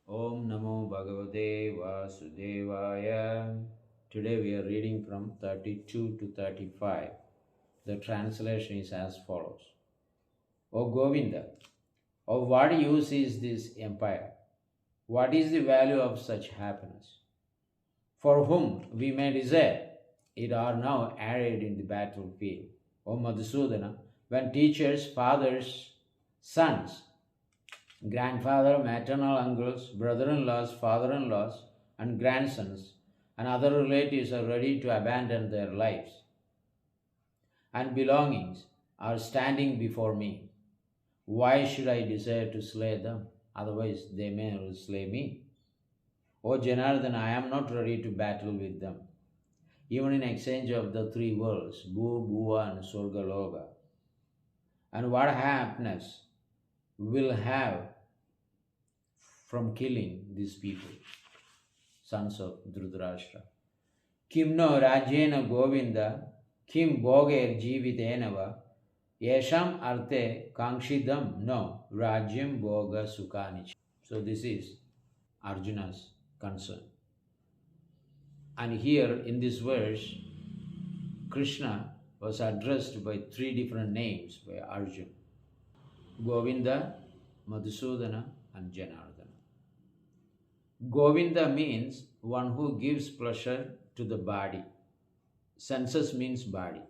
Om Namo Bhagavate Vasudevaya. Today we are reading from 32 to 35. The translation is as follows. O Govinda, of what use is this empire? What is the value of such happiness? For whom we may desire, it are now arrayed in the battlefield. O Madhusudana, when teachers, fathers, sons, grandfather, maternal uncles, brother-in-laws, father-in-laws, and grandsons, and other relatives are ready to abandon their lives and belongings are standing before me. Why should I desire to slay them? Otherwise, they may slay me. O Janardana, I am not ready to battle with them, even in exchange of the three worlds, Bhu, Bhuva, and Surgaloka. And what happiness will have from killing these people, sons of Dhritarashtra? Kim no Rajena Govinda, Kim Bhoger Jivitenava, Yesham Arte Kangshidam no Rajyam Bhoga Sukhanicha. So this is Arjuna's concern. And here in this verse, Krishna was addressed by three different names by Arjuna: Govinda, Madhusudana, and Janardana. Govinda means one who gives pleasure to the body. Senses means body.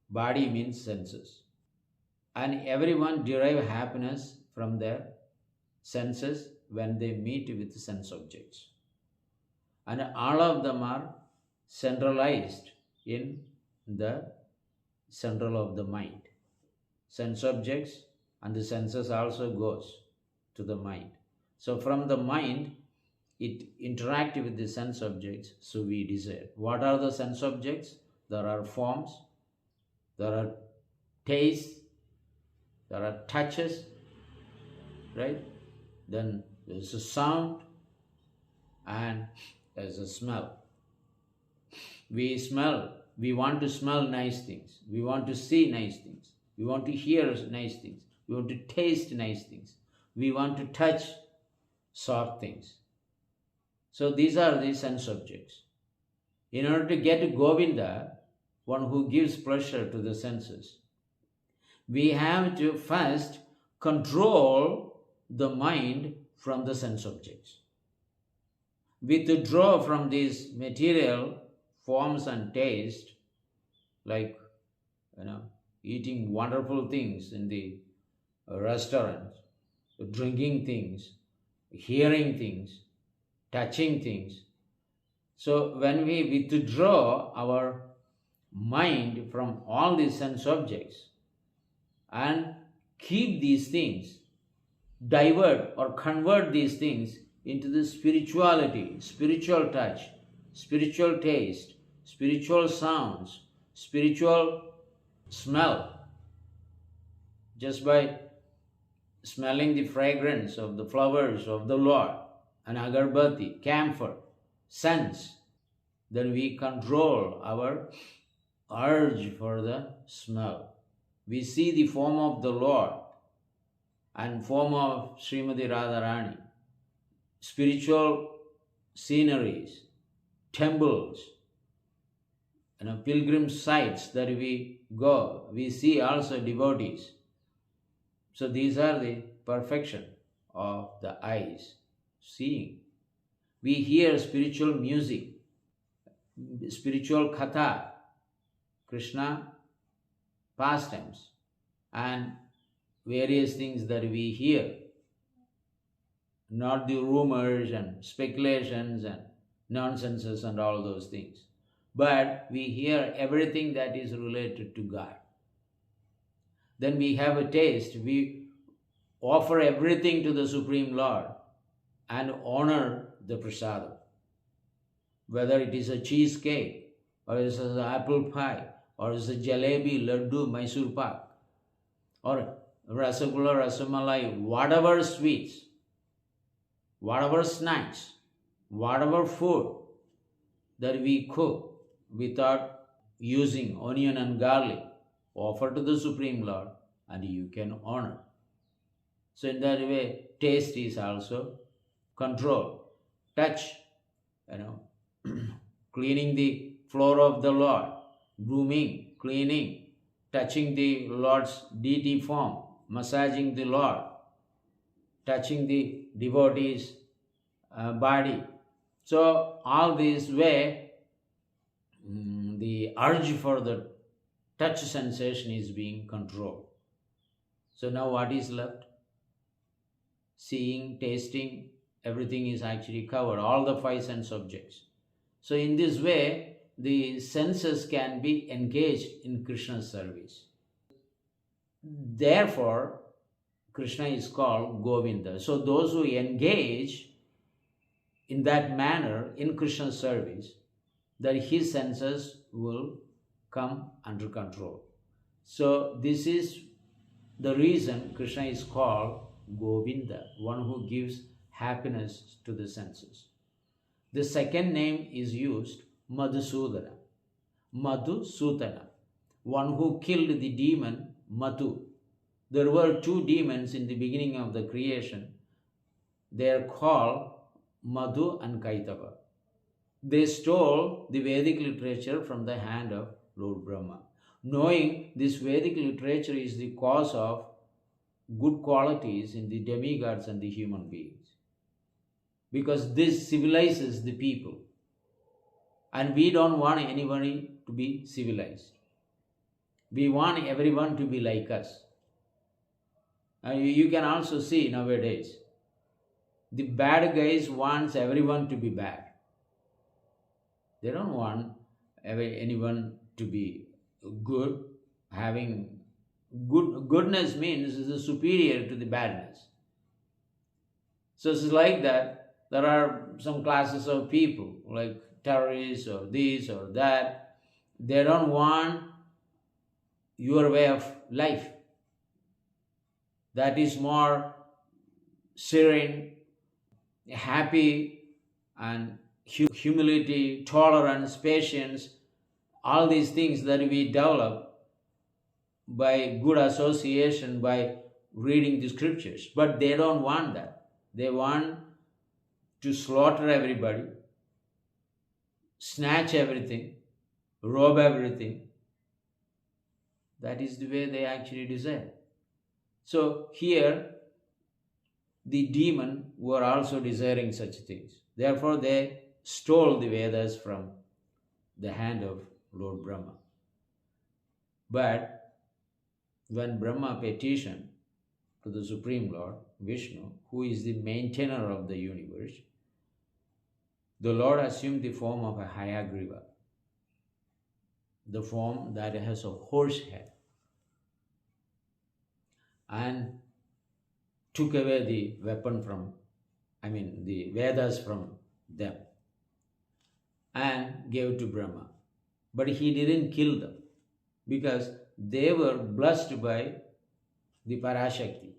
Body means senses. And everyone derive happiness from their senses when they meet with sense objects. And all of them are centralized in the central of the mind. Sense objects and the senses also goes to the mind. So from the mind, it interacts with the sense objects, so we desire. What are the sense objects? There are forms, there are tastes, there are touches, right? Then there's a sound and there's a smell. We smell, we want to smell nice things, we want to see nice things, we want to hear nice things, we want to taste nice things, we want to touch soft things. So these are the sense objects. In order to get to Govinda, one who gives pleasure to the senses, we have to first control the mind from the sense objects. Withdraw from these material forms and taste, like eating wonderful things in the restaurants, drinking things, hearing things, touching things. So when we withdraw our mind from all these sense objects and keep these things, divert or convert these things into the spirituality, spiritual touch, spiritual taste, spiritual sounds, spiritual smell, just by smelling the fragrance of the flowers of the Lord, and agarbatti, camphor, scents, then we control our urge for the smell. We see the form of the Lord and form of Srimati Radharani, spiritual sceneries, temples, pilgrim sites that we go. We see also devotees. So these are the perfection of the eyes, seeing. We hear spiritual music, spiritual katha, Krishna pastimes, and various things that we hear, not the rumors and speculations and nonsenses and all those things. But we hear everything that is related to God. Then we have a taste. We offer everything to the Supreme Lord and honor the prasadam. Whether it is a cheesecake, or it is an apple pie, or it is a jalebi, laddu, Mysore pak, or rasagula, rasamalai, whatever sweets, whatever snacks, whatever food that we cook without using onion and garlic, offer to the Supreme Lord and you can honor. So in that way, taste is also control, touch, cleaning the floor of the Lord, grooming, cleaning, touching the Lord's deity form, massaging the Lord, touching the devotee's body. So all this way, the urge for the touch sensation is being controlled. So now what is left? Seeing, tasting, everything is actually covered, all the five sense objects. So in this way, the senses can be engaged in Krishna's service. Therefore, Krishna is called Govinda. So those who engage in that manner in Krishna's service, that his senses will come under control. So this is the reason Krishna is called Govinda, one who gives happiness to the senses. The second name is used, Madhusudana. Madhusudana, one who killed the demon Madhu. There were two demons in the beginning of the creation. They are called Madhu and Kaitava. They stole the Vedic literature from the hand of Lord Brahma. Knowing this Vedic literature is the cause of good qualities in the demigods and the human beings. Because this civilizes the people. And we don't want anybody to be civilized. We want everyone to be like us. You can also see nowadays, the bad guys want everyone to be bad. They don't want anyone to be good. Having goodness means is superior to the badness. So it's like that. There are some classes of people like terrorists or this or that. They don't want your way of life. That is more serene, happy, and humility, tolerance, patience, all these things that we develop by good association, by reading the scriptures. But they don't want that. They want to slaughter everybody, snatch everything, rob everything. That is the way they actually desire. So here, the demon were also desiring such things. Therefore, they stole the Vedas from the hand of Lord Brahma. But when Brahma petitioned to the Supreme Lord, Vishnu, who is the maintainer of the universe, the Lord assumed the form of a Hayagriva, the form that has a horse head, and took away the the Vedas from them and gave to Brahma. But he didn't kill them because they were blessed by the Parashakti,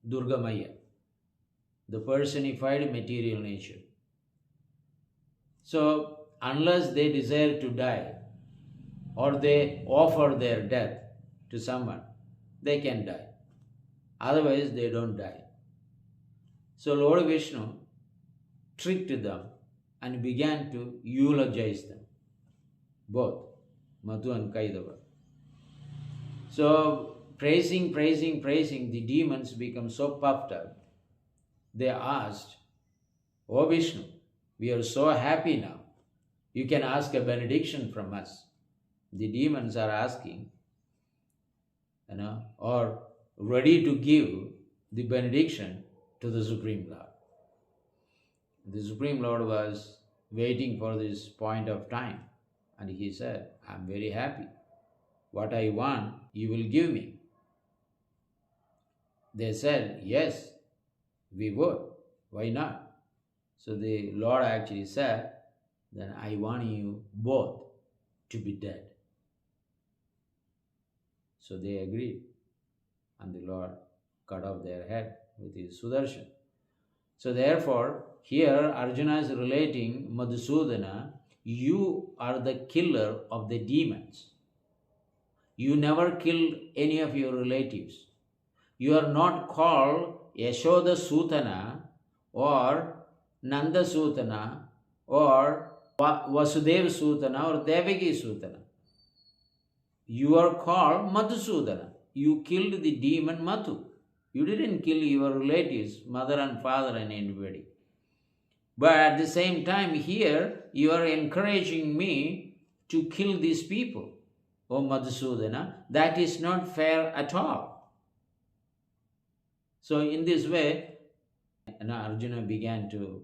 Durga Maya, the personified material nature. So, unless they desire to die or they offer their death to someone, they can die. Otherwise, they don't die. So, Lord Vishnu tricked them and began to eulogize them, both Madhu and Kaitava. So, praising, the demons become so puffed up. They asked, "O Vishnu, we are so happy now. You can ask a benediction from us." The demons are asking, or ready to give the benediction to the Supreme Lord. The Supreme Lord was waiting for this point of time, and he said, "I'm very happy. What I want, you will give me." They said, "Yes, we would. Why not?" So the Lord actually said, "Then I want you both to be dead." So they agreed, and the Lord cut off their head with his Sudarshan. So therefore, here Arjuna is relating, Madhusudana, you are the killer of the demons. You never killed any of your relatives. You are not called Yashoda Sutana, or Nanda Sutana or Vasudeva Sutana or Devaki Sutana. You are called Madhusudana. You killed the demon Madhu. You didn't kill your relatives, mother and father and anybody. But at the same time, here you are encouraging me to kill these people. Oh Madhusudana, that is not fair at all. So in this way, Arjuna began to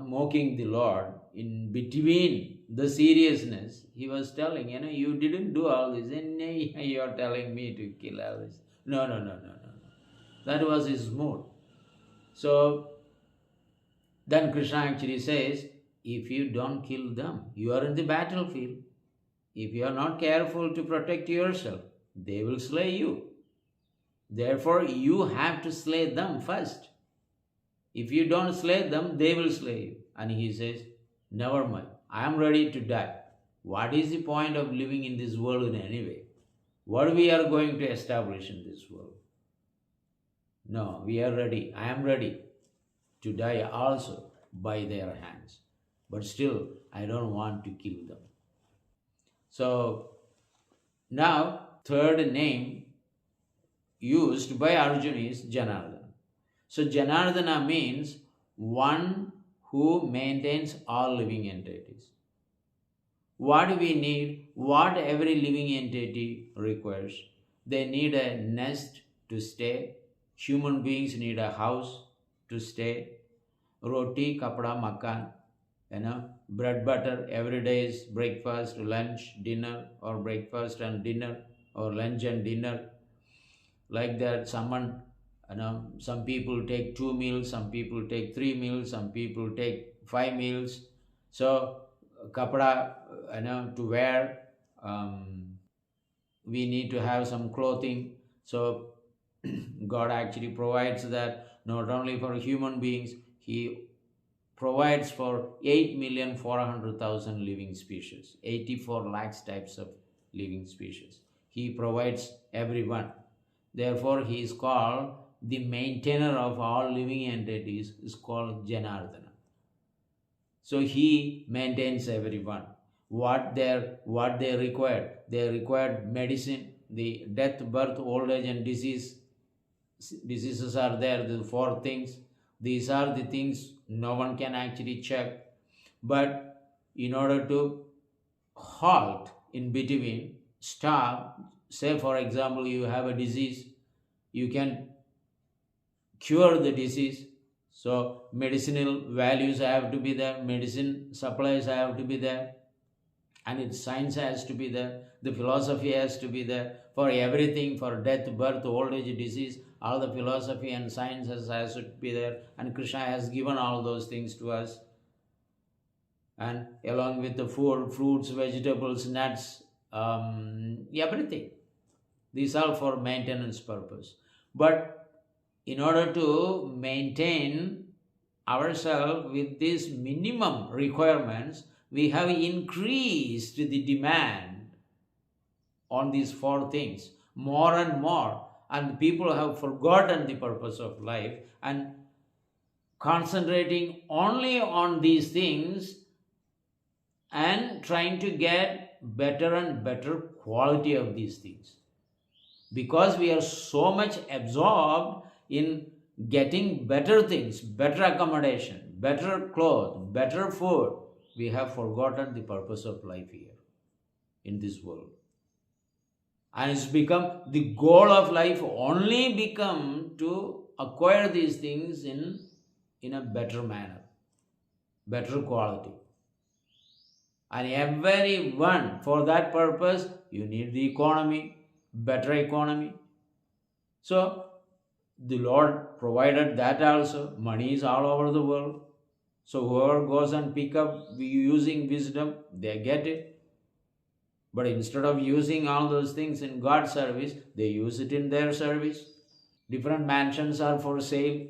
mocking the Lord. In between the seriousness, he was telling, you didn't do all this, and you are telling me to kill all this. No. That was his mood. So then Krishna actually says, if you don't kill them, you are in the battlefield. If you are not careful to protect yourself, they will slay you. Therefore, you have to slay them first. If you don't slay them, they will slay you. And he says, never mind, I am ready to die. What is the point of living in this world in any way? What we are going to establish in this world? No, we are ready. I am ready to die also by their hands. But still, I don't want to kill them. So, now, third name used by Arjuna is Janardana. So Janardana means one who maintains all living entities. What do we need? What every living entity requires? They need a nest to stay. Human beings need a house to stay. Roti, kapda, makan, bread, butter, every day is breakfast, lunch, dinner, or breakfast and dinner, or lunch and dinner. Like that, some people take 2 meals, some people take 3 meals, some people take 5 meals. So, kapda, to wear, we need to have some clothing. So, God actually provides that not only for human beings, He provides for 8,400,000 living species, 84 lakhs types of living species. He provides everyone. Therefore, he is called the maintainer of all living entities, is called Janardana. So he maintains everyone. What they require. They require medicine, the death, birth, old age, and diseases are there, the 4 things. These are the things no one can actually check. But in order to halt in between, stop, say for example, you have a disease, you can cure the disease. So medicinal values have to be there, medicine supplies have to be there, and its science has to be there, the philosophy has to be there. For everything, for death, birth, old age, disease, all the philosophy and science has to be there. And Krishna has given all those things to us. And along with the food, fruits, vegetables, nuts, everything. These are for maintenance purpose. But in order to maintain ourselves with these minimum requirements, we have increased the demand on these 4 things more and more, and people have forgotten the purpose of life and concentrating only on these things and trying to get better and better quality of these things. Because we are so much absorbed in getting better things, better accommodation, better clothes, better food, we have forgotten the purpose of life here in this world. And it's become the goal of life only become to acquire these things in a better manner, better quality. And everyone, for that purpose, you need the economy, better economy. So the Lord provided that also. Money is all over the world. So whoever goes and pick up using wisdom, they get it. But instead of using all those things in God's service, they use it in their service. Different mansions are for sale.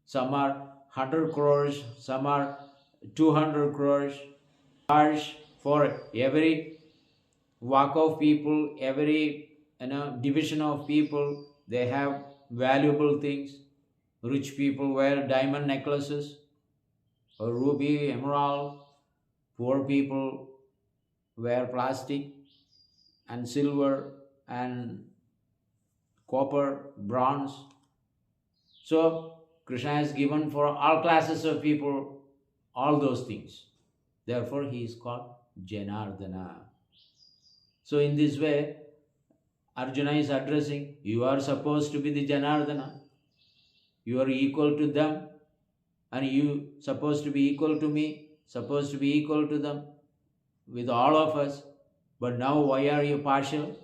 Some are 100 crores, some are 200 crores. Cars for every walk of people, every division of people, they have valuable things. Rich people wear diamond necklaces or ruby, emerald. Poor people wear plastic and silver and copper, bronze. So Krishna has given for all classes of people all those things. Therefore, he is called Janardana. So in this way, Arjuna is addressing, you are supposed to be the Janardana. You are equal to them, and you supposed to be equal to me, supposed to be equal to them, with all of us. But now why are you partial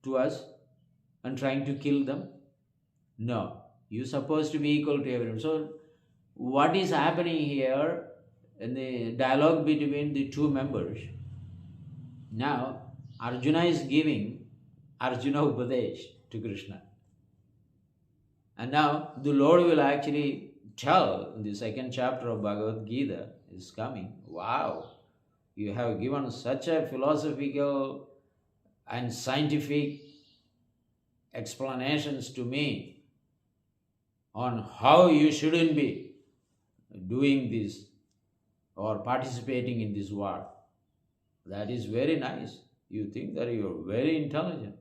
to us and trying to kill them? No, you're supposed to be equal to everyone. So what is happening here in the dialogue between the two members? Now Arjuna is giving Arjuna Upadesh to Krishna. And now the Lord will actually tell in the second chapter of Bhagavad Gita is coming. Wow, you have given such a philosophical and scientific explanations to me on how you shouldn't be doing this or participating in this war. That is very nice. You think that you are very intelligent.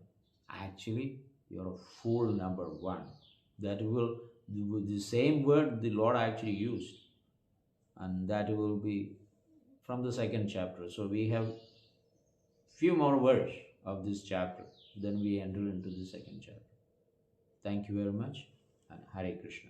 Actually, you are a fool number one. That will, the same word the Lord actually used. And that will be from the second chapter. So we have few more words of this chapter. Then we enter into the second chapter. Thank you very much, and Hare Krishna.